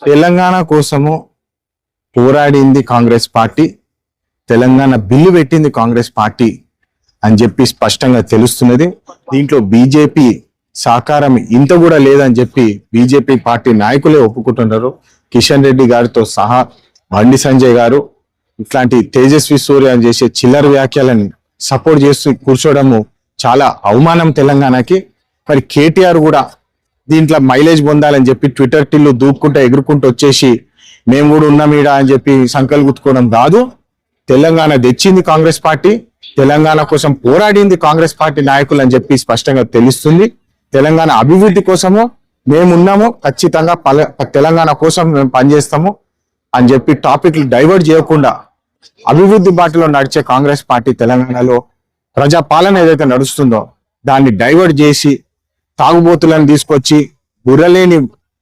తెలంగాణ కోసము పోరాడింది Congress party, Telangana bill పెట్టింది కాంగ్రెస్ పార్టీ అని చెప్పి స్పష్టంగా తెలుస్తున్నది. దీంట్లో బీజేపీ సహకారం ఇంత కూడా లేదని చెప్పి బీజేపీ పార్టీ నాయకులే ఒప్పుకుంటున్నారు. కిషన్ రెడ్డి గారితో సహా బండి సంజయ్ గారు ఇట్లాంటి తేజస్వి సూర్య చేసే చిల్లర వ్యాఖ్యలను సపోర్ట్ చేస్తూ కూర్చోవడము చాలా అవమానం తెలంగాణకి. మరి కేటీఆర్ కూడా దీంట్లో మైలేజ్ పొందాలని చెప్పి ట్విట్టర్ టిల్లు దూక్కుంటూ ఎగురుకుంటూ వచ్చేసి మేము కూడా ఉన్నాం ఈడ అని చెప్పి సంకల్ గుర్తుకోవడం కాదు. తెలంగాణ తెచ్చింది కాంగ్రెస్ పార్టీ, తెలంగాణ కోసం పోరాడింది కాంగ్రెస్ పార్టీ నాయకులు అని చెప్పి స్పష్టంగా తెలుస్తుంది. తెలంగాణ అభివృద్ధి కోసము మేమున్నాము, ఖచ్చితంగా తెలంగాణ కోసం మేము పనిచేస్తాము అని చెప్పి టాపిక్లు డైవర్ట్ చేయకుండా అభివృద్ధి బాటలో నడిచే కాంగ్రెస్ పార్టీ తెలంగాణలో ప్రజాపాలన ఏదైతే నడుస్తుందో దాన్ని డైవర్ట్ చేసి తాగుబోతులను తీసుకొచ్చి బుర్రలేని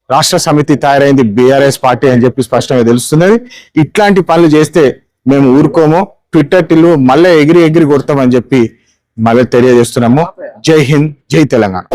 రాష్ట్ర సమితి తయారైంది బీఆర్ఎస్ పార్టీ అని చెప్పి స్పష్టంగా తెలుస్తున్నది. ఇట్లాంటి పనులు చేస్తే మేము ఊరుకోము, ట్విట్టర్ టిల్లు మళ్ళీ ఎగిరి కొడతామని చెప్పి మళ్ళీ తెలియజేస్తున్నాము. జై హింద్, జై తెలంగాణ.